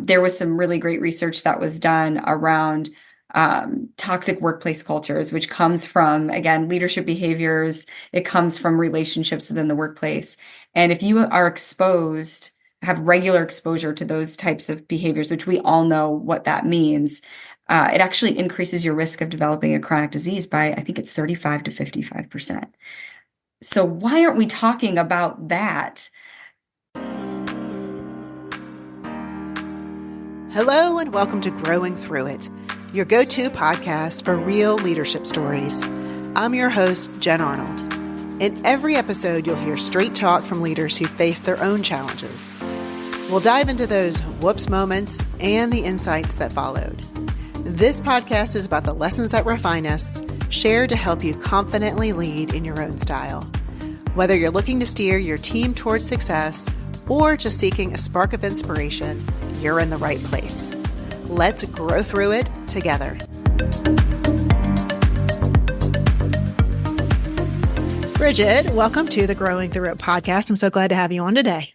there was some really great research that was done around toxic workplace cultures, which comes from, again, leadership behaviors. It comes from relationships within the workplace. And if you are exposed, have regular exposure to those types of behaviors, which we all know what that means, it actually increases your risk of developing a chronic disease by, I think it's 35 to 55%. So why aren't we talking about that? Hello and welcome to Growing Through It, your go-to podcast for real leadership stories. I'm your host, Jen Arnold. In every episode, you'll hear straight talk from leaders who face their own challenges. We'll dive into those whoops moments and the insights that followed. This podcast is about the lessons that refine us, shared to help you confidently lead in your own style. Whether you're looking to steer your team towards success or just seeking a spark of inspiration, you're in the right place. Let's grow through it together. Bridgette, welcome to the Growing Through It podcast. I'm so glad to have you on today.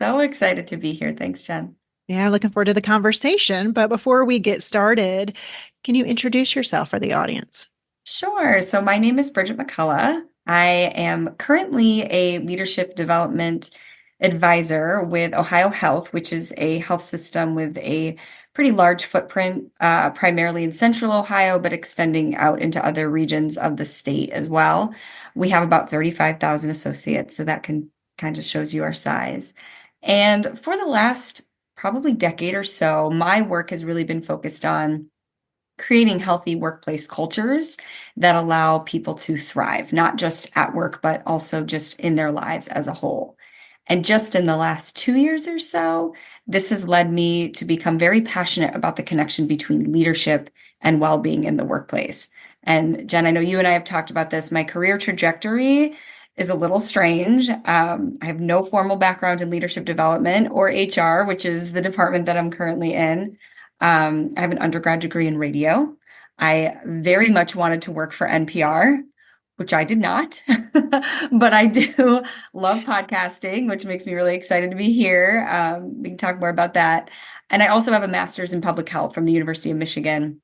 So excited to be here. Thanks, Jen. Yeah, looking forward to the conversation. But before we get started, can you introduce yourself for the audience? Sure. So my name is Bridgette McCullough. I am currently a leadership development advisor with OhioHealth, which is a health system with a pretty large footprint, primarily in central Ohio, but extending out into other regions of the state as well. We have about 35,000 associates, so that kind of shows you our size. And for the last probably decade or so, my work has really been focused on creating healthy workplace cultures that allow people to thrive, not just at work, but also just in their lives as a whole. And just in the last 2 years or so, this has led me to become very passionate about the connection between leadership and well-being in the workplace. And Jen, I know you and I have talked about this. My career trajectory is a little strange. I have no formal background in leadership development or HR, which is the department that I'm currently in. I have an undergrad degree in radio. I very much wanted to work for NPR, which I did not, but I do love podcasting, which makes me really excited to be here. We can talk more about that. And I also have a master's in public health from the University of Michigan.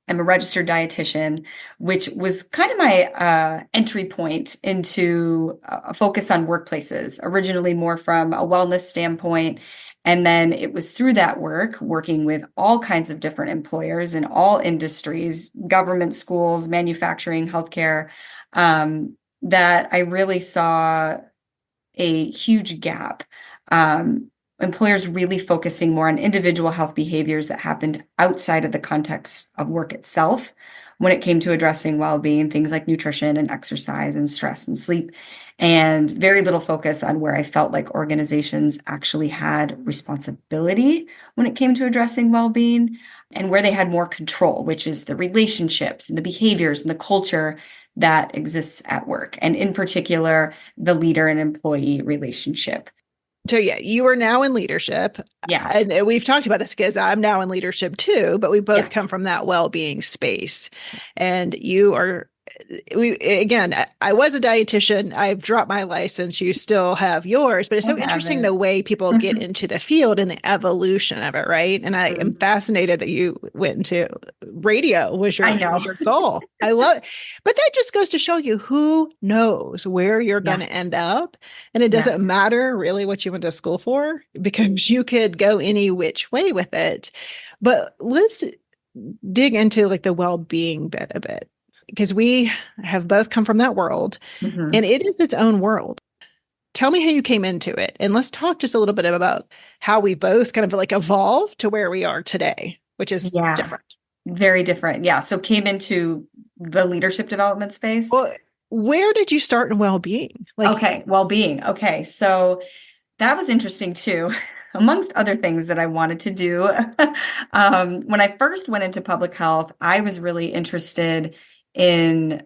I'm a registered dietitian, which was kind of my entry point into a focus on workplaces, originally more from a wellness standpoint. And then it was through that work, working with all kinds of different employers in all industries, government, schools, manufacturing, healthcare, that I really saw a huge gap. Employers really focusing more on individual health behaviors that happened outside of the context of work itself when it came to addressing well-being, things like nutrition and exercise and stress and sleep, and very little focus on where I felt like organizations actually had responsibility when it came to addressing well-being and where they had more control, which is the relationships and the behaviors and the culture that exists at work, and in particular, the leader and employee relationship. So yeah, you are now in leadership. Yeah. And we've talked about this because I'm now in leadership too, but we both come from that well-being space. And you are, I was a dietitian. I've dropped my license. You still have yours, but it's so interesting the way people get into the field and the evolution of it, right? And I am fascinated that you went into radio was your goal. I love it. But that just goes to show you who knows where you're going to end up. And it doesn't matter really what you went to school for because you could go any which way with it. But let's dig into like the well-being bit of it. Because we have both come from that world and it is its own world. Tell me how you came into it. And let's talk just a little bit about how we both kind of like evolved to where we are today, which is different. Very different. Yeah. So came into the leadership development space. Well, where did you start in well-being? Well-being. Okay. So that was interesting too. Amongst other things that I wanted to do. When I first went into public health, I was really interested in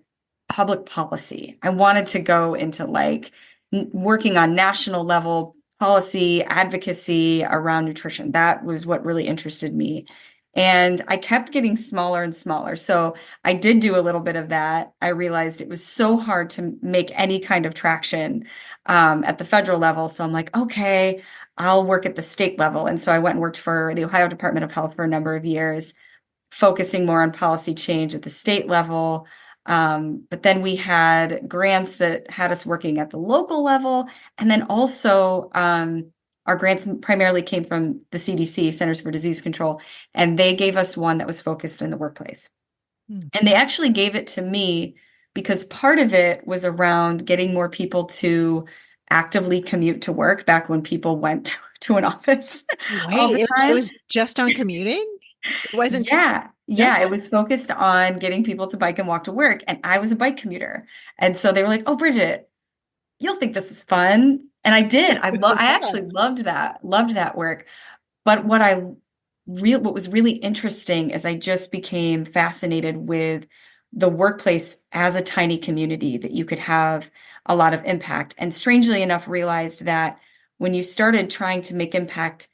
public policy. I wanted to go into like working on national level policy advocacy around nutrition. That was what really interested me. And I kept getting smaller and smaller. So I did do a little bit of that. I realized it was so hard to make any kind of traction at the federal level. So I'm like, okay, I'll work at the state level. And so I went and worked for the Ohio Department of Health for a number of years, focusing more on policy change at the state level. But then we had grants that had us working at the local level. And then also, our grants primarily came from the CDC, Centers for Disease Control, and they gave us one that was focused in the workplace. Hmm. And they actually gave it to me because part of it was around getting more people to actively commute to work back when people went to an office all Wait, the it time. was just on commuting? It wasn't Yeah. Yeah. It okay. was focused on getting people to bike and walk to work. And I was a bike commuter. And so they were like, oh, Bridgette, you'll think this is fun. And I did. I actually loved that work. But what was really interesting is I just became fascinated with the workplace as a tiny community that you could have a lot of impact. And strangely enough, realized that when you started trying to make impact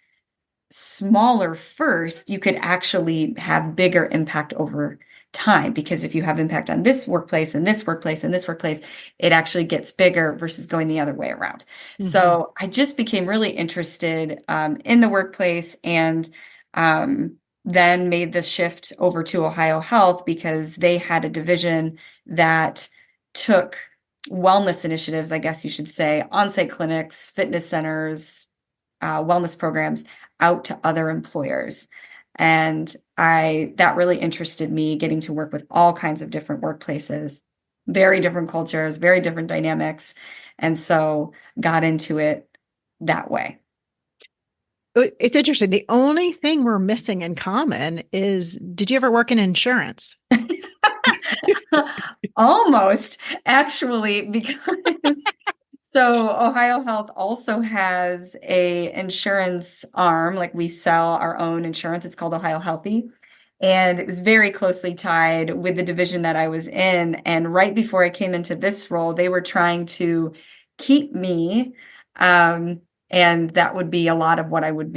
smaller first, you could actually have bigger impact over time. Because if you have impact on this workplace and this workplace and this workplace, it actually gets bigger versus going the other way around. Mhm. So I just became really interested in the workplace, and then made the shift over to Ohio Health because they had a division that took wellness initiatives, I guess you should say, on-site clinics, fitness centers, wellness programs out to other employers. And that really interested me, getting to work with all kinds of different workplaces, very different cultures, very different dynamics. And so got into it that way. It's interesting. The only thing we're missing in common is, did you ever work in insurance? Almost, actually, because so Ohio Health also has a insurance arm, like we sell our own insurance. It's called Ohio Healthy. And it was very closely tied with the division that I was in. And right before I came into this role, they were trying to keep me. And that would be a lot of what I would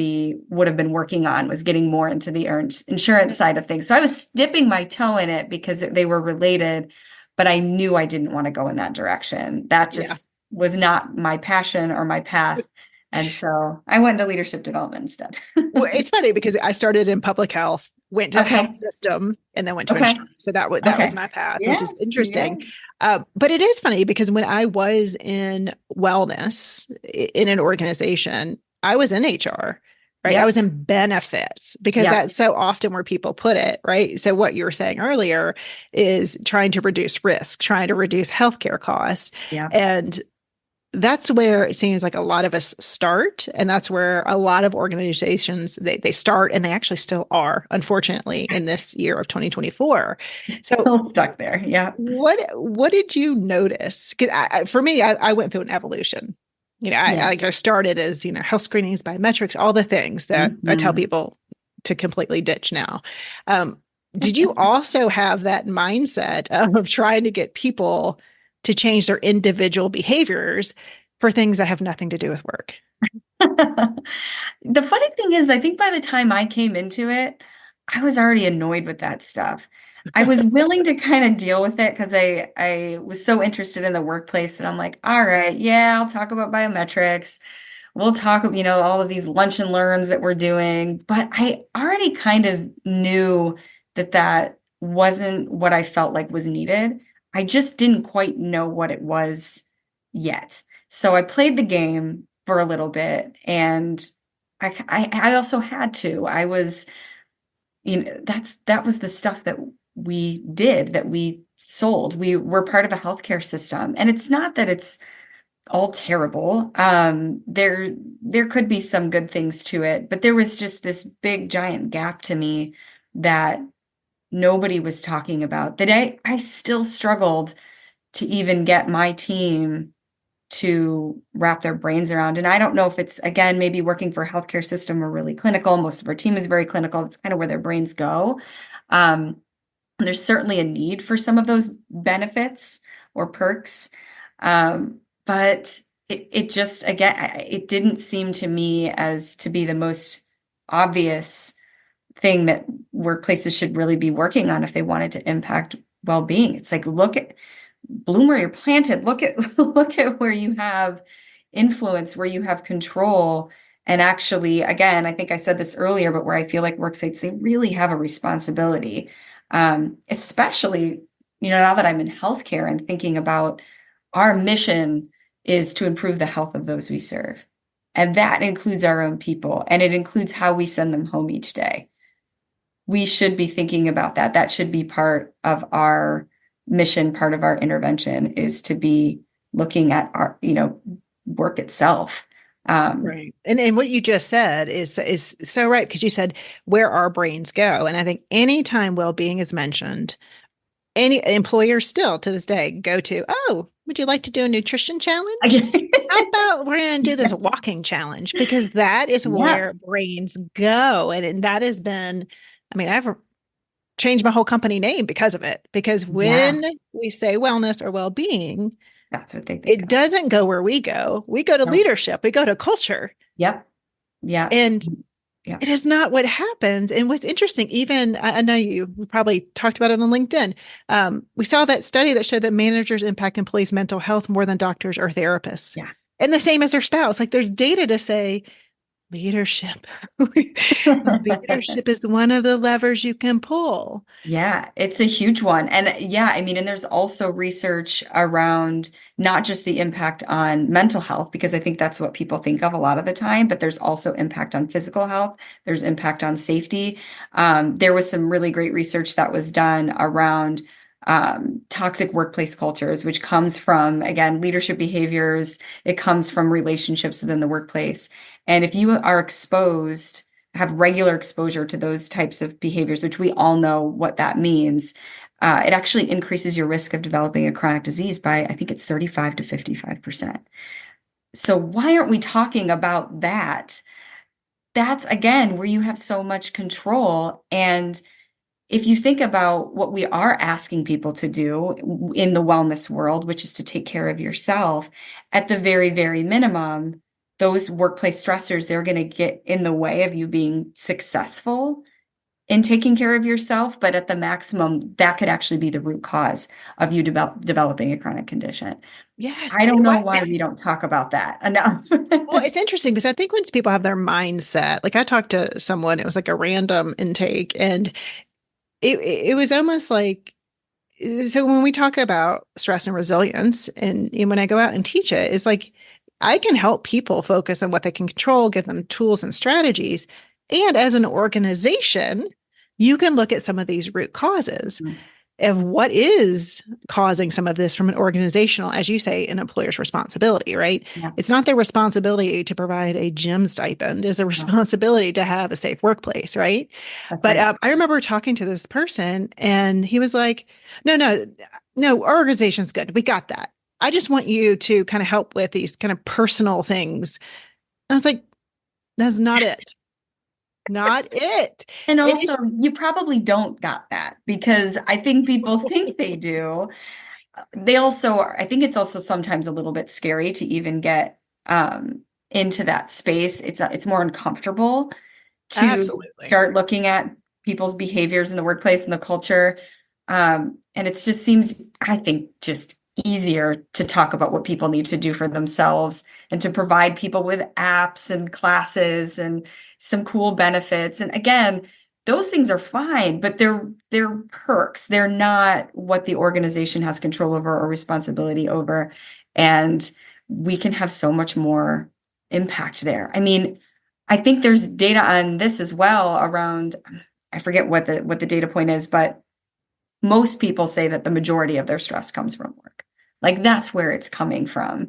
have been working on, was getting more into the insurance side of things. So I was dipping my toe in it because they were related, but I knew I didn't want to go in that direction. That Yeah. just was not my passion or my path. And so I went into leadership development instead. Well, it's funny because I started in public health, went to health Okay. system, and then went to Okay. insurance. So that was Okay. my path, which Yeah. is Yeah. interesting. But it is funny because when I was in wellness in an organization, I was in HR, right? I was Yep. in benefits because Yep. that's so often where people put it, right? So what you were saying earlier is trying to reduce risk, trying to reduce healthcare costs. Yep. And that's where it seems like a lot of us start, and that's where a lot of organizations they start, and they actually still are, unfortunately, in this year of 2024. So Still stuck there. Yeah. what did you notice? Because for me, I went through an evolution. Yeah. I started as health screenings, biometrics, all the things that I tell Mhm. people to completely ditch now. um, did you also have that mindset of trying to get people to change their individual behaviors for things that have nothing to do with work? The funny thing is, I think by the time I came into it, I was already annoyed with that stuff. I was willing to kind of deal with it because I was so interested in the workplace that I'm like, all right, yeah, I'll talk about biometrics. We'll talk, all of these lunch and learns that we're doing. But I already kind of knew that that wasn't what I felt like was needed. I just didn't quite know what it was yet. So I played the game for a little bit, and I also had to. I was, that was the stuff that we did, that we sold. We were part of a healthcare system, and it's not that it's all terrible. There could be some good things to it, but there was just this big giant gap to me that nobody was talking about, that I still struggled to even get my team to wrap their brains around. And I don't know if it's, again, maybe working for a healthcare system, we're really clinical. Most of our team is very clinical. It's kind of where their brains go. And there's certainly a need for some of those benefits or perks. But it just, again, it didn't seem to me as to be the most obvious thing that workplaces should really be working on if they wanted to impact well-being. It's like, look at bloom where you're planted. Look at look at where you have influence, where you have control, And actually, again, I think I said this earlier, but where I feel like work sites, they really have a responsibility, especially, now that I'm in healthcare and thinking about our mission is to improve the health of those we serve. And that includes our own people, and it includes how we send them home each day. We should be thinking about that. That should be part of our mission, part of our intervention is to be looking at our, work itself. Right. And what you just said is so right, because you said where our brains go. And I think anytime well-being is mentioned, any employer still to this day go to, oh, would you like to do a nutrition challenge? How about we're going to do this walking challenge? Because that is Yeah. where brains go. And that has been, I mean, I've changed my whole company name because of it. Because Yeah. when we say wellness or well-being, That's what they think it of. doesn't go where we go. We go to No. leadership, we go to culture. Yep. Yeah. And Yeah. it is not what happens. And what's interesting, even I know you probably talked about it on LinkedIn. We saw that study that showed that managers impact employees' mental health more than doctors or therapists. Yeah. And the same as their spouse. Like there's data to say leadership. Leadership is one of the levers you can pull. Yeah, it's a huge one. And yeah, I mean, and there's also research around not just the impact on mental health, because I think that's what people think of a lot of the time, but there's also impact on physical health. There's impact on safety. There was some really great research that was done around toxic workplace cultures, which comes from, again, leadership behaviors. It comes from relationships within the workplace. And if you are exposed, have regular exposure to those types of behaviors, which we all know what that means, it actually increases your risk of developing a chronic disease by, I think it's 35 to 55%. So why aren't we talking about that? That's again where you have so much control. And if you think about what we are asking people to do in the wellness world, which is to take care of yourself, at the very, very minimum, those workplace stressors, they're going to get in the way of you being successful in taking care of yourself. But at the maximum, that could actually be the root cause of you developing a chronic condition. Yes. I don't know What? why we don't talk about that enough. Well, it's interesting because I think once people have their mindset, like I talked to someone, it was like a random intake, and it was almost like, so when we talk about stress and resilience, and when I go out and teach it, it's like I can help people focus on what they can control, give them tools and strategies. And as an organization, you can look at some of these root causes of what is causing some of this from an organizational, as you say, an employer's responsibility, right? Yeah. It's not their responsibility to provide a gym stipend, it's a responsibility to have a safe workplace, right? That's But right. I remember talking to this person and he was like, no, our organization's good. We got that. I just want you to kind of help with these kind of personal things. I was like, that's not it. Not it. And It is also, you probably don't got that because I think people think they do. They also are, I think it's also sometimes a little bit scary to even get into that space. It's more uncomfortable to absolutely. start looking at people's behaviors in the workplace and the culture. And it just seems, I think, just easier to talk about what people need to do for themselves and to provide people with apps and classes and some cool benefits. And again, those things are fine, but they're perks. They're not what the organization has control over or responsibility over. And we can have so much more impact there. I mean, I think there's data on this as well around, I forget what the data point is, but most people say that the majority of their stress comes from work. Like that's where it's coming from.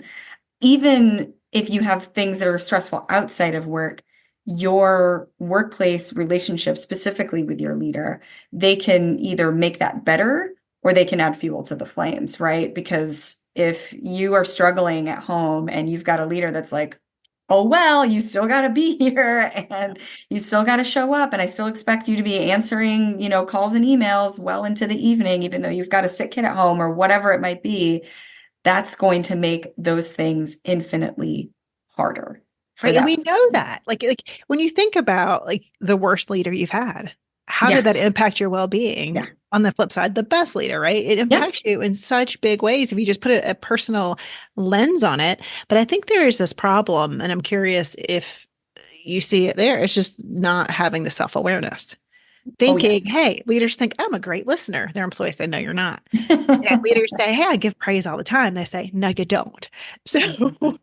Even if you have things that are stressful outside of work, your workplace relationship, specifically with your leader, they can either make that better or they can add fuel to the flames, right? Because if you are struggling at home and you've got a leader that's like, oh, well, you still got to be here and you still got to show up. And I still expect you to be answering, calls and emails well into the evening, even though you've got a sick kid at home or whatever it might be. That's going to make those things infinitely harder for Right. And that. we know that. Like when you think about like the worst leader you've had, how Yeah. did that impact your well-being? Yeah. On the flip side, the best leader, right? It Yep. impacts you in such big ways if you just put a personal lens on it. But I think there is this problem, and I'm curious if you see it there. It's just not having the self-awareness. Oh, Thinking, yes. hey, leaders think I'm a great listener. Their employees say, no, you're not. And leaders say, hey, I give praise all the time. They say, no, you don't. So are you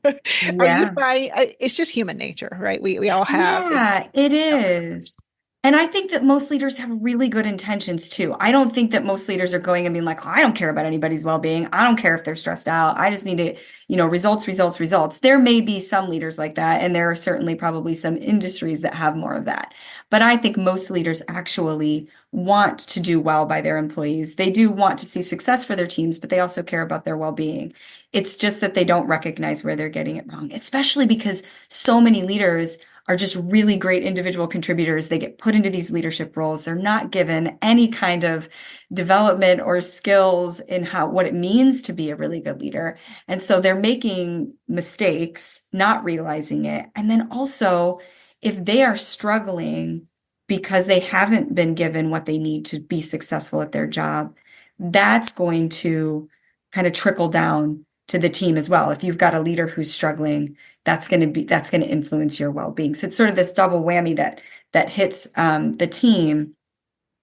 Yeah. finding it's just human nature, right? We all have this. Yeah, it is. And I think that most leaders have really good intentions too. I don't think that most leaders are going and being like, oh, I don't care about anybody's well-being. I don't care if they're stressed out. I just need to, results, results, results. There may be some leaders like that, and there are certainly probably some industries that have more of that. But I think most leaders actually want to do well by their employees. They do want to see success for their teams, but they also care about their well-being. It's just that they don't recognize where they're getting it wrong, especially because so many leaders are just really great individual contributors. They get put into these leadership roles. They're not given any kind of development or skills in what it means to be a really good leader. And so they're making mistakes, not realizing it. And then also, if they are struggling because they haven't been given what they need to be successful at their job, that's going to kind of trickle down to the team as well. If you've got a leader who's struggling, that's going to influence your well-being. So it's sort of this double whammy that hits the team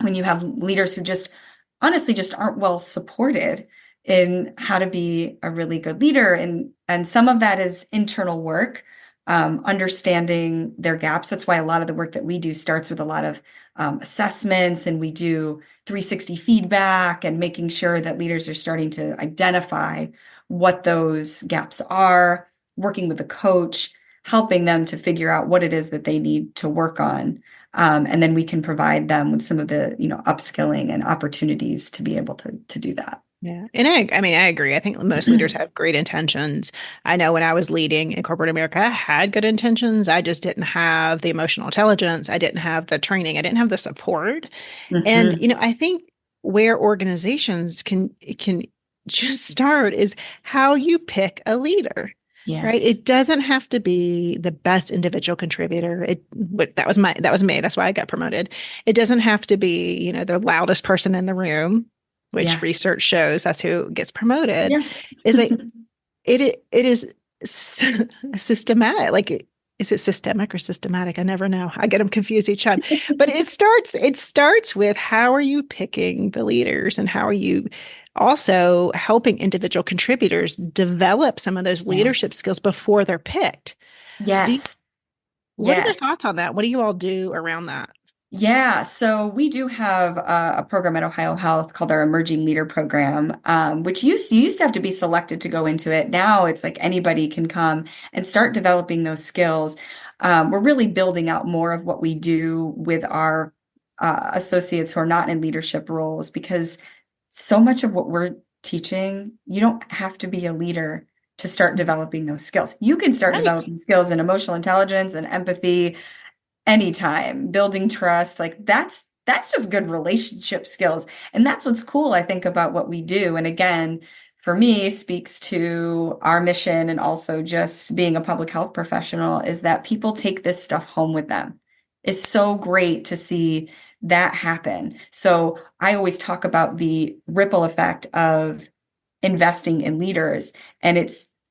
when you have leaders who just honestly just aren't well supported in how to be a really good leader. And some of that is internal work, understanding their gaps. That's why a lot of the work that we do starts with a lot of assessments, and we do 360 feedback and making sure that leaders are starting to identify what those gaps are, working with a coach, helping them to figure out what it is that they need to work on. And then we can provide them with some of the, upskilling and opportunities to be able to do that. Yeah. And I mean, I agree. I think most leaders have great intentions. I know when I was leading in corporate America, I had good intentions. I just didn't have the emotional intelligence. I didn't have the training. I didn't have the support. And, Mhm. I think where organizations can just start is how you pick a leader, Yeah. right? It doesn't have to be the best individual contributor. But that was me. That's why I got promoted. It doesn't have to be, the loudest person in the room, which Yeah. research shows that's who gets promoted. Yeah. Is it is systematic. Like, is it systemic or systematic? I never know. I get them confused each time. But it starts with how are you picking the leaders, and how are you also helping individual contributors develop some of those Yeah. leadership skills before they're picked. Do you, Yes. what are your Yes. thoughts on that? What do you all do around that? Yeah, so we do have a program at Ohio Health called our Emerging Leader Program, which you used to have to be selected to go into it. Now it's like anybody can come and start developing those skills. We're really building out more of what we do with our associates who are not in leadership roles, because so much of what we're teaching, you don't have to be a leader to start developing those skills. You can start Right. developing skills in emotional intelligence and empathy anytime. Building trust, like that's just good relationship skills. And that's what's cool, I think, about what we do. And again, for me, speaks to our mission, and also just being a public health professional, is that people take this stuff home with them. It's so great to see that happen. So I always talk about the ripple effect of investing in leaders, and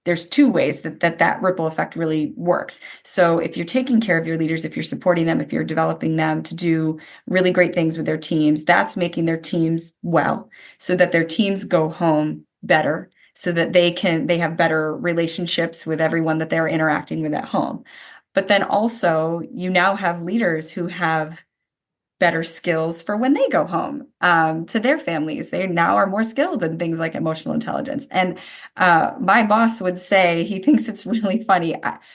there's two ways that ripple effect really works. So if you're taking care of your leaders, if you're supporting them, if you're developing them to do really great things with their teams, that's making their teams well, so that their teams go home better, so that they have better relationships with everyone that they're interacting with at home. But then also, you now have leaders who have better skills for when they go home to their families. They now are more skilled in things like emotional intelligence. And my boss would say, he thinks it's really funny.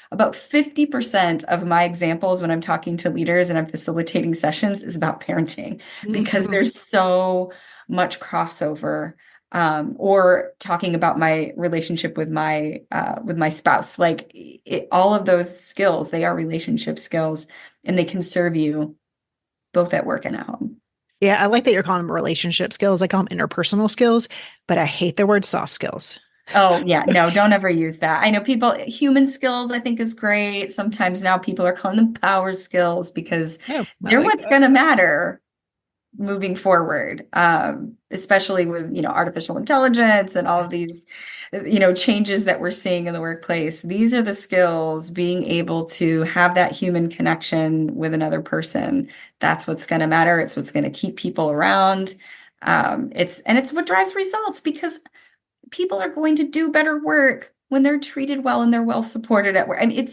About 50% of my examples when I'm talking to leaders and I'm facilitating sessions is about parenting, because Mhm. there's so much crossover. Or talking about my relationship with my spouse, like all of those skills, they are relationship skills, and they can serve you both at work and at home. Yeah, I like that you're calling them relationship skills. I call them interpersonal skills, but I hate the word soft skills. Oh, yeah, no, don't ever use that. I know human skills, I think, is great. Sometimes now people are calling them power skills, because Oh, I they're like what's that. going to matter moving forward, especially with, artificial intelligence and all of these, changes that we're seeing in the workplace. These are the skills, being able to have that human connection with another person. That's what's going to matter. It's what's going to keep people around. It's what drives results because people are going to do better work when they're treated well and they're well supported at work. I mean,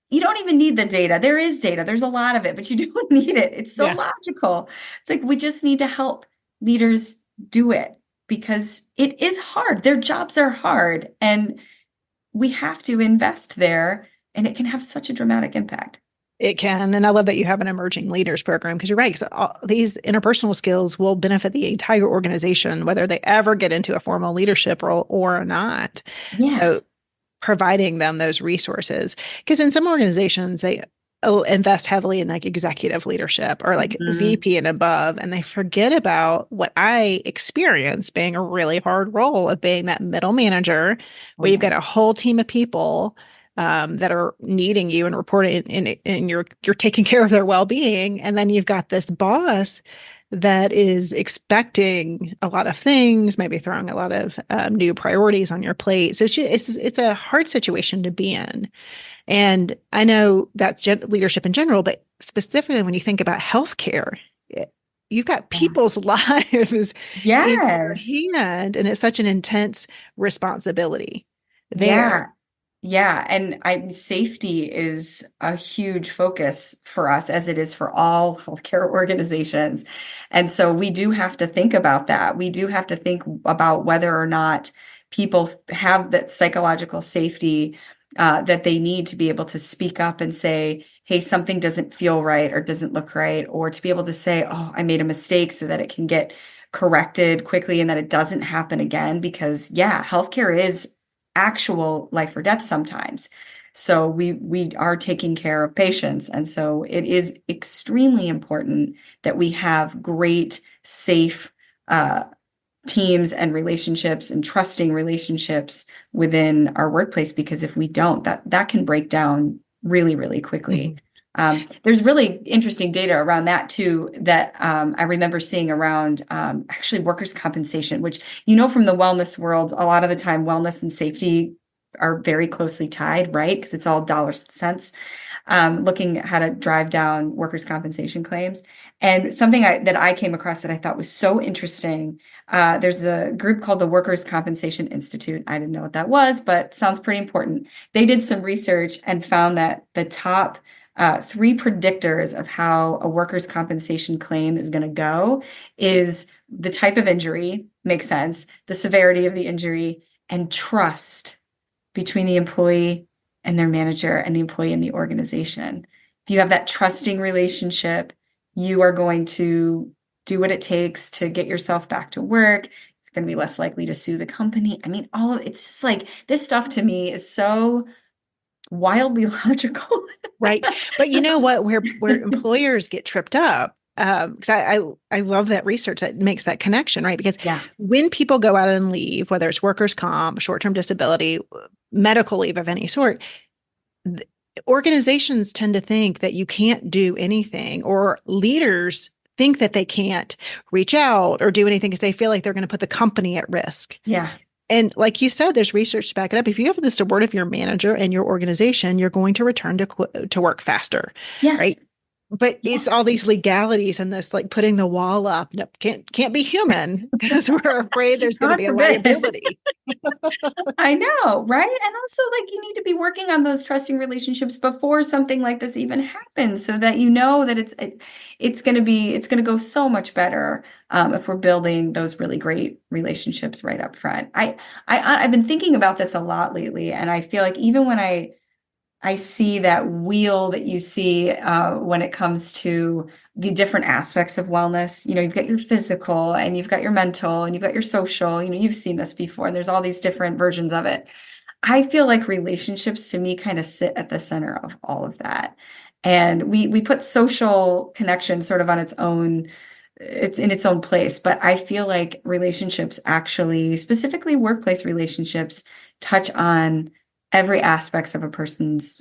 you don't even need the data. There is data. There's a lot of it, but you don't need it. It's so Yeah. logical. It's like we just need to help leaders do it because it is hard. Their jobs are hard and we have to invest there and it can have such a dramatic impact. It can. And I love that you have an emerging leaders program because you're right. Because these interpersonal skills will benefit the entire organization, whether they ever get into a formal leadership role or not. Yeah. So providing them those resources, because in some organizations, they invest heavily in like executive leadership or like Mhm. VP and above, and they forget about what I experienced being a really hard role of being that middle manager Oh, where you've yeah. got a whole team of people that are needing you and reporting, and you're taking care of their well-being, and then you've got this boss that is expecting a lot of things, maybe throwing a lot of new priorities on your plate. So it's a hard situation to be in. And I know that's leadership in general, but specifically when you think about healthcare, you've got Yeah. people's lives in Yes. your hand, and it's such an intense responsibility there. Yeah. Yeah. And safety is a huge focus for us, as it is for all healthcare organizations. And so we do have to think about that. We do have to think about whether or not people have that psychological safety that they need to be able to speak up and say, hey, something doesn't feel right or doesn't look right, or to be able to say, oh, I made a mistake so that it can get corrected quickly and that it doesn't happen again. Because, yeah, healthcare is actual life or death sometimes. So we are taking care of patients. And so it is extremely important that we have great, safe teams and relationships and trusting relationships within our workplace, because if we don't, that can break down really, really quickly. Mhm. There's really interesting data around that too that I remember seeing around actually workers' compensation, which from the wellness world, a lot of the time wellness and safety are very closely tied, right? Because it's all dollars and cents. Looking at how to drive down workers' compensation claims. And something that I came across that I thought was so interesting. There's a group called the Workers' Compensation Institute. I didn't know what that was, but sounds pretty important. They did some research and found that the top three predictors of how a workers' compensation claim is going to go is the type of injury, makes sense, the severity of the injury, and trust between the employee and their manager and the employee and the organization. If you have that trusting relationship, you are going to do what it takes to get yourself back to work. You're going to be less likely to sue the company. I mean, it's just like this stuff to me is so wildly logical. Right. But you know what, where employers get tripped up, because I love that research that makes that connection, right? Because Yeah. when people go out and leave, whether it's workers' comp, short-term disability, medical leave of any sort, th- organizations tend to think that you can't do anything, or leaders think that they can't reach out or do anything because they feel like they're going to put the company at risk. Yeah. And like you said, there's research to back it up. If you have the support of your manager and your organization, you're going to return to work faster, Yeah. right? But Yeah. it's all these legalities and this like putting the wall up. No, can't be human because we're afraid there's going to God be a forbid. liability. I know, right? And also, like, you need to be working on those trusting relationships before something like this even happens, so that you know that it's going to go so much better if we're building those really great relationships right up front. I've been thinking about this a lot lately, and I feel like even when I see that wheel that you see when it comes to the different aspects of wellness. You've got your physical and you've got your mental and you've got your social. You've seen this before, and there's all these different versions of it. I feel like relationships to me kind of sit at the center of all of that. And we put social connection sort of on its own, it's in its own place. But I feel like relationships actually, specifically workplace relationships, touch on every aspect of a person's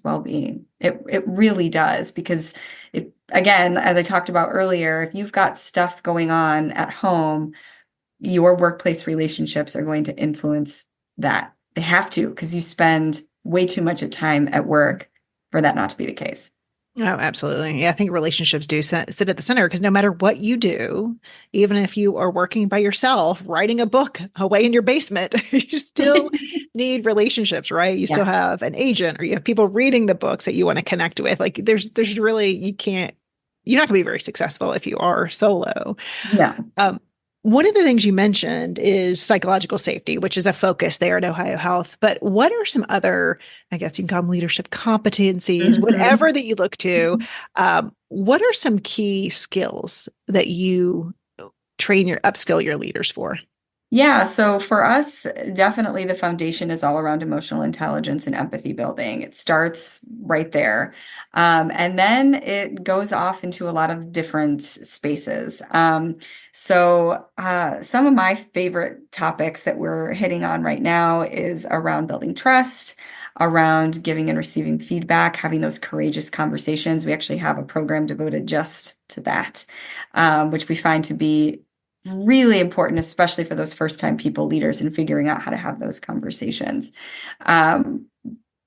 well-being. It really does, because again, as I talked about earlier, if you've got stuff going on at home, your workplace relationships are going to influence that. They have to, because you spend way too much of time at work for that not to be the case. Oh, absolutely. Yeah, I think relationships do sit at the center because no matter what you do, even if you are working by yourself, writing a book away in your basement, you still need relationships, right? You still Yeah. have an agent or you have people reading the books that you want to connect with. Like there's really, you're not going to be very successful if you are solo. No. Um, One of the things you mentioned is psychological safety, which is a focus there at Ohio Health. But what are some other, I guess you can call them leadership competencies, Mhm. whatever that you look to? What are some key skills that you upskill your leaders for? Yeah, so for us, definitely the foundation is all around emotional intelligence and empathy building. It starts right there. And then it goes off into a lot of different spaces. Some of my favorite topics that we're hitting on right now is around building trust, around giving and receiving feedback, having those courageous conversations. We actually have a program devoted just to that, which we find to be really important, especially for those first-time people leaders and figuring out how to have those conversations. Um,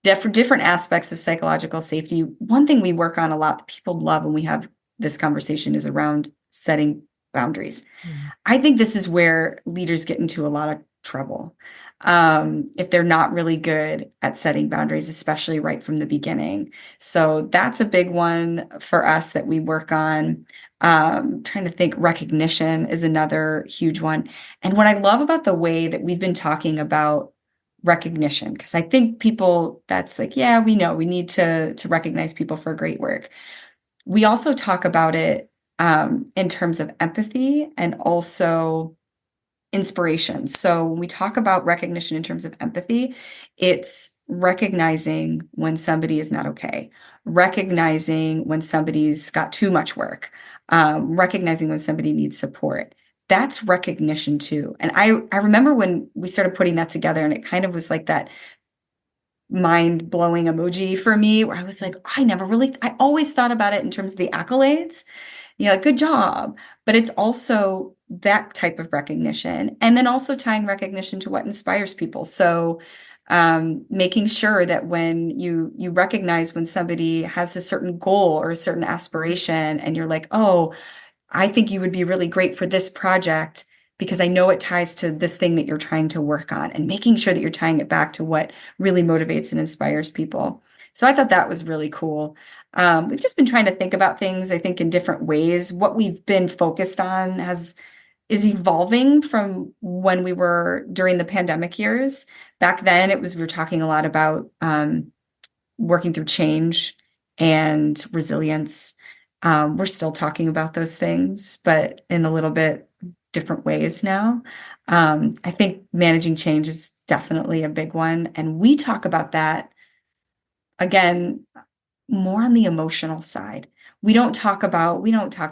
different aspects of psychological safety. One thing we work on a lot that people love when we have this conversation is around setting boundaries. Mm. I think this is where leaders get into a lot of trouble. If they're not really good at setting boundaries, especially right from the beginning. So that's a big one for us that we work on. Trying to think, recognition is another huge one. And what I love about the way that we've been talking about recognition, because I think people, that's like, yeah, we know we need to recognize people for great work. We also talk about it in terms of empathy and also inspiration. So when we talk about recognition in terms of empathy, it's recognizing when somebody is not okay, recognizing when somebody's got too much work, recognizing when somebody needs support. That's recognition too. And I remember when we started putting that together, and it kind of was like that mind-blowing emoji for me, where I was like, I always thought about it in terms of the accolades, good job. But it's also that type of recognition. And then also tying recognition to what inspires people. So making sure that when you recognize when somebody has a certain goal or a certain aspiration, and you're like, oh, I think you would be really great for this project because I know it ties to this thing that you're trying to work on, and making sure that you're tying it back to what really motivates and inspires people. So I thought that was really cool. We've just been trying to think about things, I think, in different ways. What we've been focused on is evolving from when we were during the pandemic years. Back then, we were talking a lot about working through change and resilience. We're still talking about those things, but in a little bit different ways now. I think managing change is definitely a big one. And we talk about that again more on the emotional side. We don't talk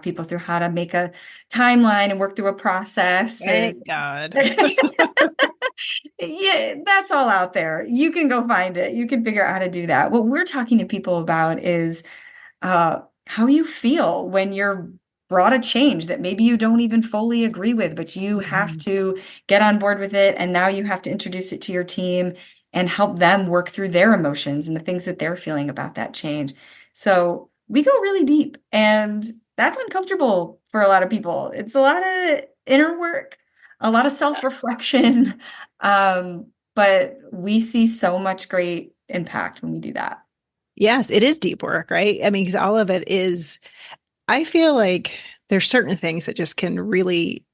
people through how to make a timeline and work through a process. And Thank God. yeah, that's all out there. You can go find it. You can figure out how to do that. What we're talking to people about is how you feel when you're brought a change that maybe you don't even fully agree with, but you have Mhm. to get on board with it. And now you have to introduce it to your team and help them work through their emotions and the things that they're feeling about that change. So we go really deep, and that's uncomfortable for a lot of people. It's a lot of inner work, a lot of self-reflection. But we see so much great impact when we do that. Yes, it is deep work, right? I mean, because all of it is, I feel like there's certain things that just can really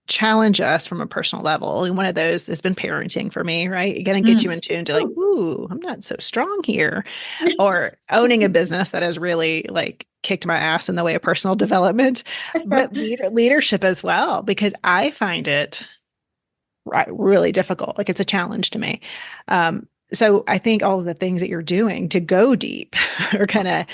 challenge us from a personal level. And one of those has been parenting for me, right? Again, it gets you Mm. in tune to like, Ooh. ooh, I'm not so strong here. Yes. Or owning a business that has really like kicked my ass in the way of personal development, but leadership as well, because I find it really difficult. Like it's a challenge to me. So I think all of the things that you're doing to go deep are kind of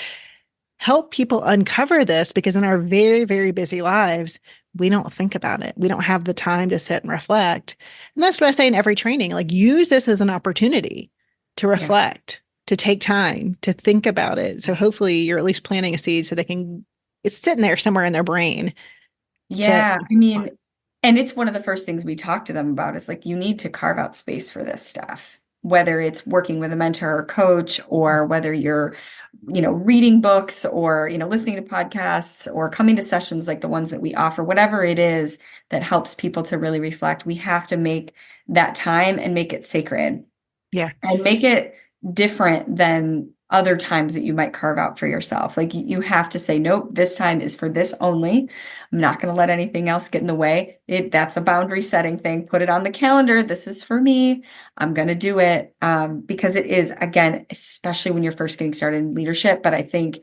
help people uncover this because in our very, very busy lives, we don't think about it. We don't have the time to sit and reflect. And that's what I say in every training, like use this as an opportunity to Yeah. reflect, to take time, to think about it. So hopefully you're at least planting a seed so they can, it's sitting there somewhere in their brain to, Yeah. I mean, and it's one of the first things we talk to them about is like, you need to carve out space for this stuff, whether it's working with a mentor or coach, or whether you're, reading books or, listening to podcasts or coming to sessions like the ones that we offer, whatever it is that helps people to really reflect, we have to make that time and make it sacred yeah, and make it different than other times that you might carve out for yourself. Like you have to say, nope, this time is for this only. I'm not going to let anything else get in the way. That's a boundary setting thing. Put it on the calendar. This is for me. I'm going to do it. Because it is, again, especially when you're first getting started in leadership, but I think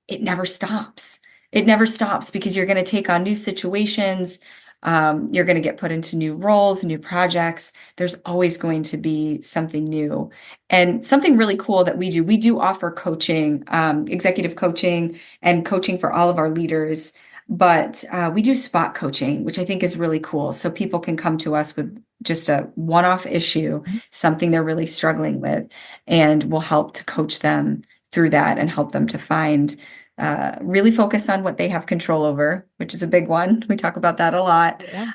it never stops. It never stops because you're going to take on new situations. You're going to get put into new roles, new projects. There's always going to be something new. And something really cool that we do, we do offer coaching, executive coaching and coaching for all of our leaders. But we do spot coaching, which I think is really cool. So people can come to us with just a one-off issue, something they're really struggling with, and we'll help to coach them through that and help them to find really focus on what they have control over, which is a big one. We talk about that a lot, yeah,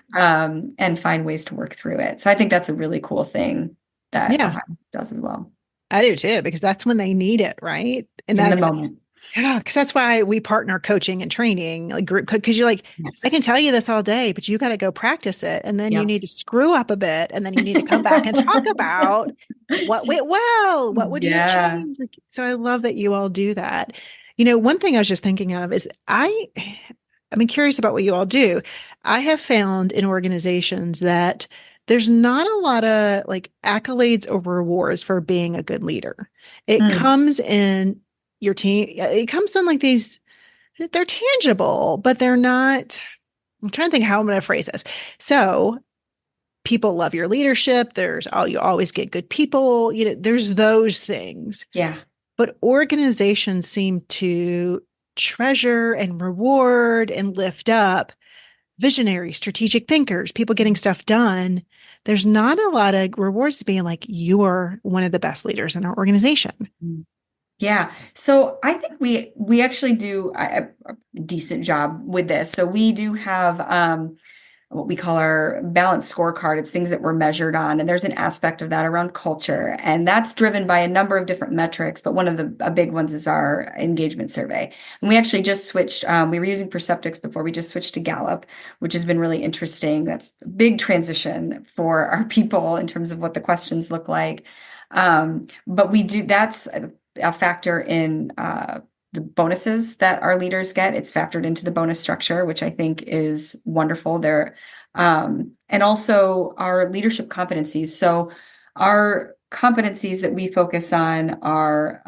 and find ways to work through it. So I think that's a really cool thing that yeah, Ohio does as well. I do too, because that's when they need it, right? And In the that's, moment. yeah, because that's why we partner coaching and training, like group, because you're like, I Yes. can tell you this all day, but you got to go practice it. And then you Yep. need to screw up a bit. And then you need to come back and talk about what went well, what would you Yeah. change? Like, so I love that you all do that. One thing I was just thinking of is I'm curious about what you all do. I have found in organizations that there's not a lot of like accolades or rewards for being a good leader. It Mm. comes in your team, it comes in like these, they're tangible, but they're not. I'm trying to think how I'm going to phrase this. So people love your leadership. You always get good people, there's those things. Yeah. But organizations seem to treasure and reward and lift up visionary, strategic thinkers, people getting stuff done. There's not a lot of rewards to being like, you are one of the best leaders in our organization. Mm. Yeah. So I think we actually do a decent job with this. So we do have what we call our balanced scorecard. It's things that we're measured on. And there's an aspect of that around culture. And that's driven by a number of different metrics. But one of the big ones is our engagement survey. And we actually just switched, we were using Perceptics before. We just switched to Gallup, which has been really interesting. That's a big transition for our people in terms of what the questions look like. But that's a factor in the bonuses that our leaders get. It's factored into the bonus structure, which I think is wonderful there. And also our leadership competencies. So our competencies that we focus on are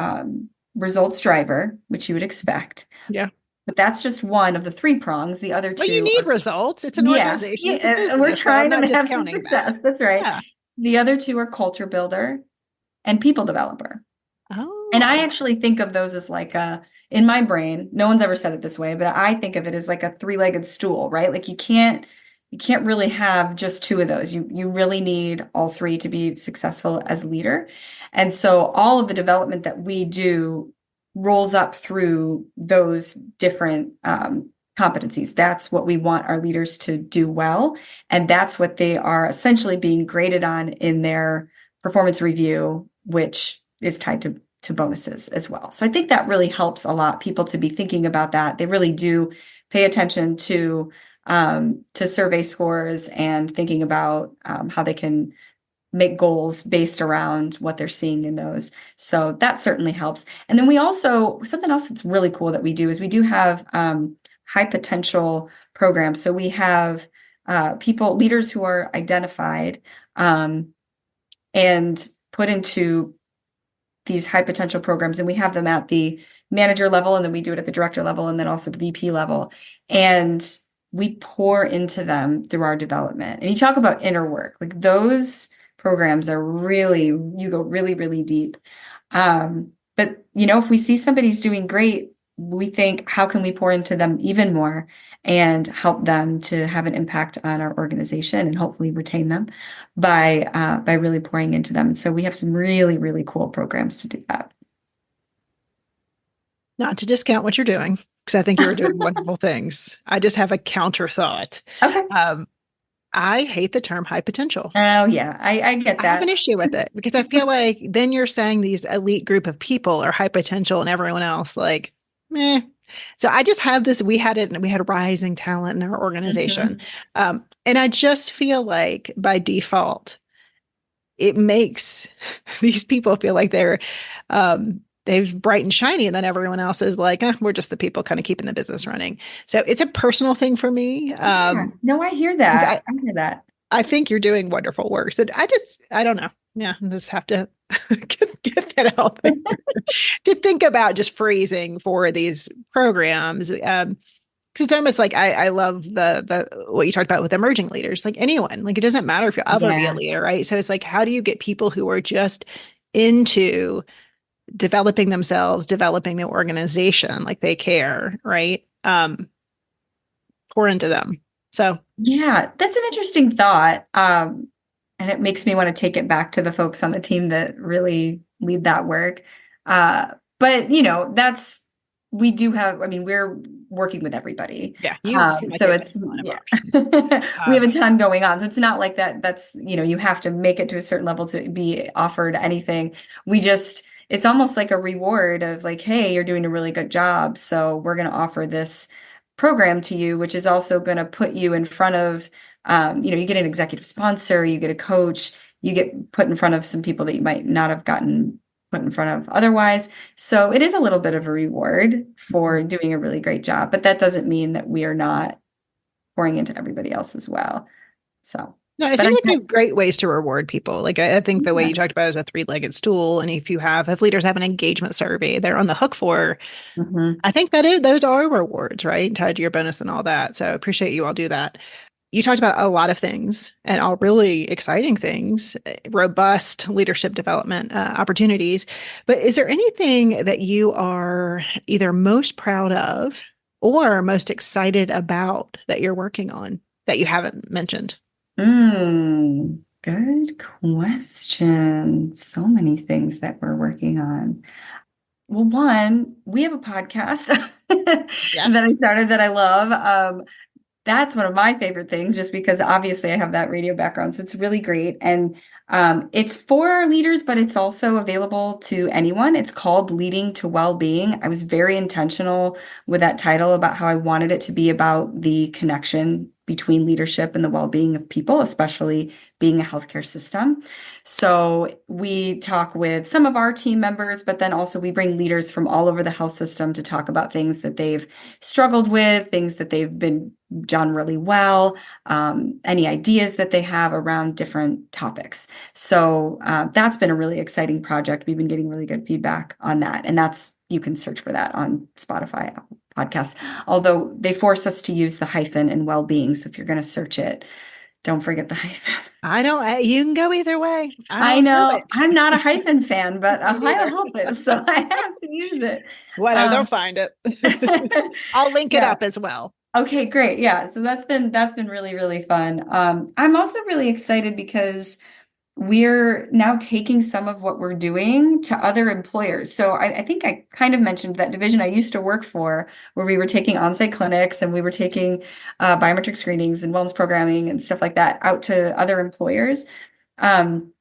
results driver, which you would expect. Yeah. But that's just one of the three prongs. The other Well, you two need are, results. It's an yeah, organization, it's a yeah, we're business. So I'm trying not to have some discounting that. success. That's right. Yeah. The other two are culture builder and people developer. And I Oh, actually think of those as like in my brain, no one's ever said it this way, but I think of it as like a three-legged stool, right? Like you can't really have just two of those. You really need all three to be successful as a leader. And so all of the development that we do rolls up through those different competencies. That's what we want our leaders to do well. And that's what they are essentially being graded on in their performance review, which is tied to bonuses as well. So I think that really helps a lot people to be thinking about that. They really do pay attention to survey scores and thinking about how they can make goals based around what they're seeing in those. So that certainly helps. And then we also, something else that's really cool that we do is we do have high potential programs. So we have leaders who are identified and put into these high potential programs, and we have them at the manager level, and then we do it at the director level, and then also the VP level. And we pour into them through our development. And you talk about inner work, like those programs are really, you go really, really deep. But if we see somebody's doing great, we think, how can we pour into them even more and help them to have an impact on our organization and hopefully retain them by really pouring into them. And so we have some really, really cool programs to do that. Not to discount what you're doing, because I think you're doing wonderful things. I just have a counter thought. Okay. Um, I hate the term high potential. Oh, yeah, I get I have an that. issue with it because I feel like then you're saying these elite group of people are high potential and everyone else like, meh. So I just have this. We had it, and we had rising talent in our organization, Mhm. and I just feel like by default, it makes these people feel like they're bright and shiny, and then everyone else is like, we're just the people kind of keeping the business running. So it's a personal thing for me. Yeah. No, I hear Because that. I hear that. I think you're doing wonderful work. So I don't know. Yeah, I just have to get that out there to think about just phrasing for these programs. Because it's almost like I love the what you talked about with emerging leaders, like anyone, like it doesn't matter if you'll ever be a Yeah. leader, right? So it's like, how do you get people who are just into developing themselves, developing the organization, like they care, right? Pour into them. So Yeah, that's an interesting thought. And it makes me want to take it back to the folks on the team that really lead that work. But we do have, I mean, we're working with everybody. yeah, you seem like So you have it's, a ton of yeah, options. we have a Um, ton going on. So it's not like that's, you have to make it to a certain level to be offered anything. It's almost like a reward of like, hey, you're doing a really good job. So we're going to offer this program to you, which is also going to put you in front of, you get an executive sponsor, you get a coach, you get put in front of some people that you might not have gotten put in front of otherwise. So it is a little bit of a reward for doing a really great job, but that doesn't mean that we are not pouring into everybody else as well. So, no, it but seems like you have great ways to reward people. Like I think the way yeah. you talked about it is a three-legged stool. And if leaders have an engagement survey, they're on the hook for, Mhm. I think those are rewards, right? Tied to your bonus and all that. So I appreciate you all do that. You talked about a lot of things and all really exciting things, robust leadership development opportunities. But is there anything that you are either most proud of or most excited about that you're working on that you haven't mentioned? Good question. So many things that we're working on. Well, one, we have a podcast that I Yes. started that I love. That's one of my favorite things, just because obviously I have that radio background. So it's really great. And it's for our leaders, but it's also available to anyone. It's called Leading to Wellbeing. I was very intentional with that title about how I wanted it to be about the connection between leadership and the well-being of people, especially being a healthcare system. So we talk with some of our team members, but then also we bring leaders from all over the health system to talk about things that they've struggled with, things that they've been done really well, any ideas that they have around different topics. So that's been a really exciting project. We've been getting really good feedback on that. And you can search for that on Spotify, Apple Podcasts, although they force us to use the hyphen in well-being. So if you're going to search it, don't forget the hyphen. You can go either way. I I don't do know it. I'm not a hyphen fan, but Me Ohio neither. Health is, so I have to use it. Whatever, they'll Um, find it. I'll link it yeah. up as well. Okay, great. Yeah. So that's been really, really fun. I'm also really excited because we're now taking some of what we're doing to other employers. So I think I kind of mentioned that division I used to work for, where we were taking on-site clinics and we were taking biometric screenings and wellness programming and stuff like that out to other employers. Um,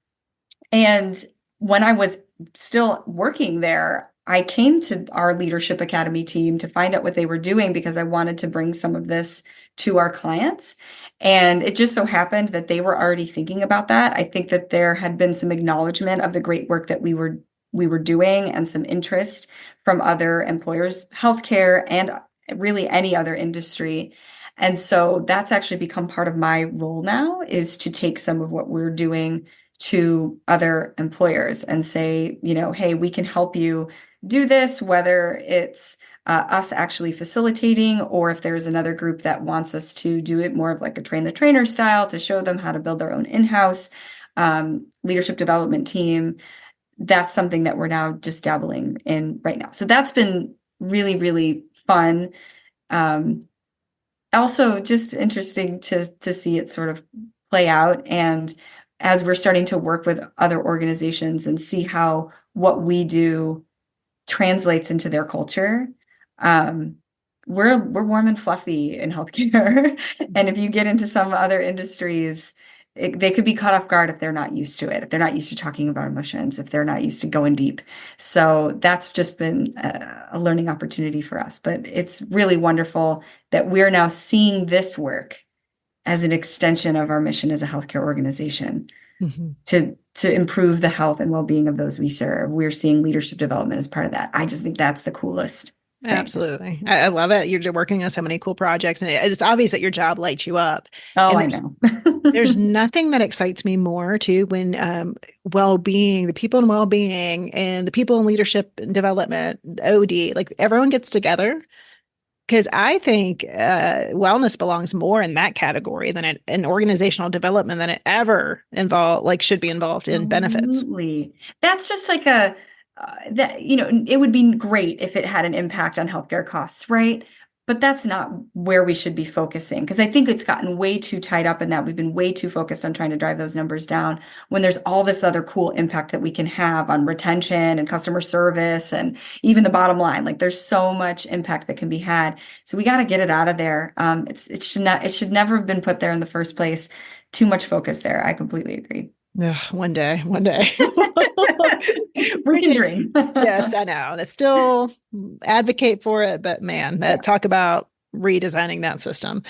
and when I was still working there, I came to our Leadership Academy team to find out what they were doing because I wanted to bring some of this to our clients. And it just so happened that they were already thinking about that. I think that there had been some acknowledgement of the great work that we were doing and some interest from other employers, healthcare, and really any other industry. And so that's actually become part of my role now, is to take some of what we're doing to other employers and say, hey, we can help you do this, whether it's us actually facilitating, or if there's another group that wants us to do it more of like a train the trainer style to show them how to build their own in-house leadership development team. That's something that we're now just dabbling in right now. So that's been really, really fun. Um, Also just interesting to see it sort of play out. And as we're starting to work with other organizations and see how what we do translates into their culture, um, we're warm and fluffy in healthcare. And if you get into some other industries, they could be caught off guard if they're not used to it, if they're not used to talking about emotions, if they're not used to going deep. So that's just been a learning opportunity for us. But it's really wonderful that we're now seeing this work as an extension of our mission as a healthcare organization Mhm. to improve the health and well-being of those we serve. We're seeing leadership development as part of that. I just think that's the coolest thing. Absolutely. I love it. You're working on so many cool projects, and it's obvious that your job lights you up. Oh, And I there's know. there's nothing that excites me more too when well-being, the people in well-being and the people in leadership and development, OD, like everyone gets together. Because I think wellness belongs more in that category than in organizational development than it ever should be involved in benefits. Absolutely. That's just like a that it would be great if it had an impact on healthcare costs, right? But that's not where we should be focusing because I think it's gotten way too tied up in that. We've been way too focused on trying to drive those numbers down when there's all this other cool impact that we can have on retention and customer service and even the bottom line. Like there's so much impact that can be had. So we got to get it out of there. It should never have been put there in the first place. Too much focus there. I completely agree. Ugh, one day. We can Bridget, dream. yes, I know. That's still advocate for it, but man, Yeah. that talk about redesigning that system.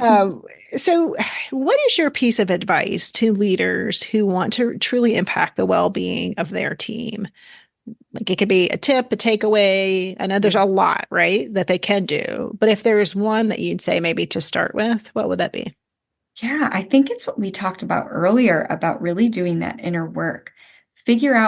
Um, so, what is your piece of advice to leaders who want to truly impact the well-being of their team? Like it could be a tip, a takeaway. I know there's Yeah. a lot, right, that they can do, but if there's one that you'd say maybe to start with, what would that be? Yeah, I think it's what we talked about earlier about really doing that inner work. Figuring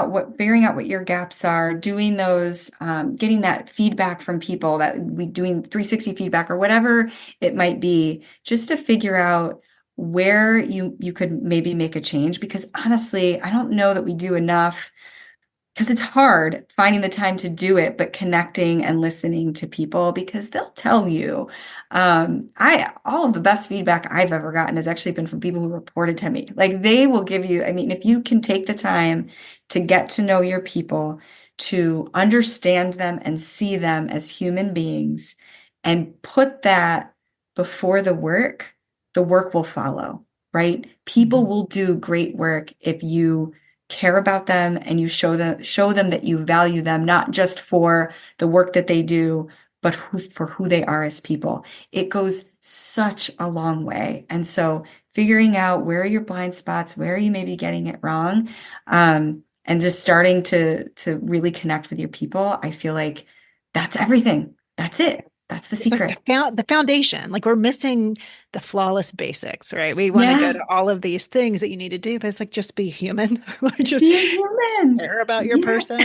out what your gaps are, doing those, getting that feedback from people that we doing 360 feedback or whatever it might be, just to figure out where you could maybe make a change. Because honestly, I don't know that we do enough because it's hard finding the time to do it, but connecting and listening to people because they'll tell you. I all of the best feedback I've ever gotten has actually been from people who reported to me. Like they will give you, I mean, if you can take the time to get to know your people, to understand them and see them as human beings, and put that before the work will follow, right? People Mhm. will do great work if you care about them and you show them that you value them, not just for the work that they do, but for who they are as people. It goes such a long way. And so figuring out where are your blind spots, where are you maybe getting it wrong, and just starting to really connect with your people, I feel like that's everything. That's it. That's the It's like secret. the foundation. Like we're missing the flawless basics, right? We want to go Yeah. to all of these things that you need to do, but it's like just be human. Like just Be a human. care about your Yeah. person.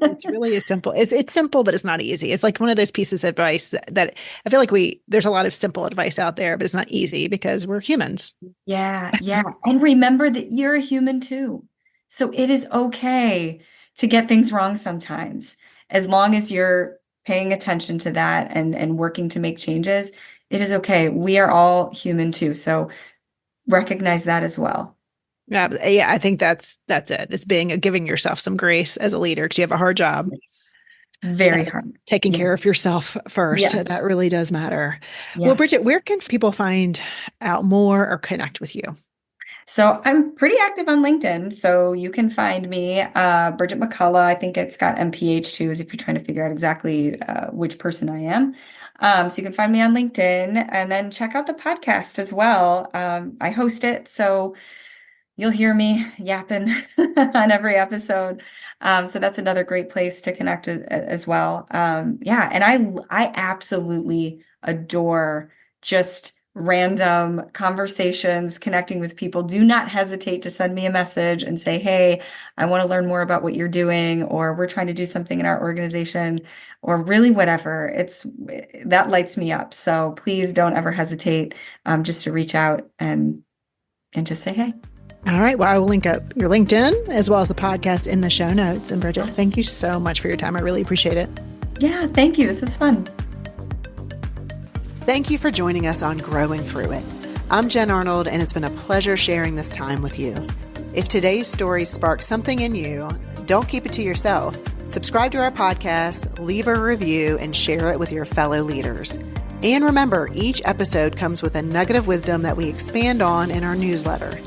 It's really as simple. It's simple, but it's not easy. It's like one of those pieces of advice that I feel like there's a lot of simple advice out there, but it's not easy because we're humans. Yeah, yeah. And remember that you're a human too. So it is okay to get things wrong sometimes. As long as you're paying attention to that and working to make changes, it is okay. We are all human too. So recognize that as well. Yeah, I think that's it. It's giving yourself some grace as a leader because you have a hard job. Yes. Very And it's hard. taking care Yes. of yourself first. Yeah. That really does matter. Well, Yes. Bridget, where can people find out more or connect with you? So I'm pretty active on LinkedIn. So you can find me, Bridgette McCullough. I think it's got MPH too, as if you're trying to figure out exactly which person I am. So you can find me on LinkedIn and then check out the podcast as well. I host it, so you'll hear me yapping on every episode. So that's another great place to connect as well. Yeah, and I absolutely adore just random conversations, connecting with people. Do not hesitate to send me a message and say, "Hey, I want to learn more about what you're doing," or "We're trying to do something in our organization," or really whatever. That lights me up. So please don't ever hesitate just to reach out and just say, "Hey." All right. Well, I will link up your LinkedIn as well as the podcast in the show notes. And Bridget, thank you so much for your time. I really appreciate it. Yeah, thank you. This was fun. Thank you for joining us on Growing Through It. I'm Jen Arnold, and it's been a pleasure sharing this time with you. If today's story sparked something in you, don't keep it to yourself. Subscribe to our podcast, leave a review, and share it with your fellow leaders. And remember, each episode comes with a nugget of wisdom that we expand on in our newsletter.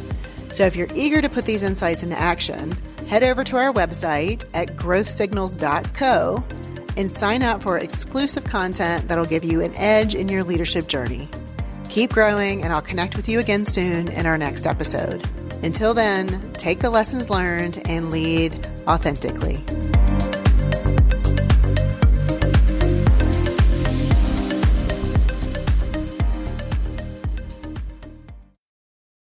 So if you're eager to put these insights into action, head over to our website at growthsignals.co and sign up for exclusive content that'll give you an edge in your leadership journey. Keep growing, and I'll connect with you again soon in our next episode. Until then, take the lessons learned and lead authentically.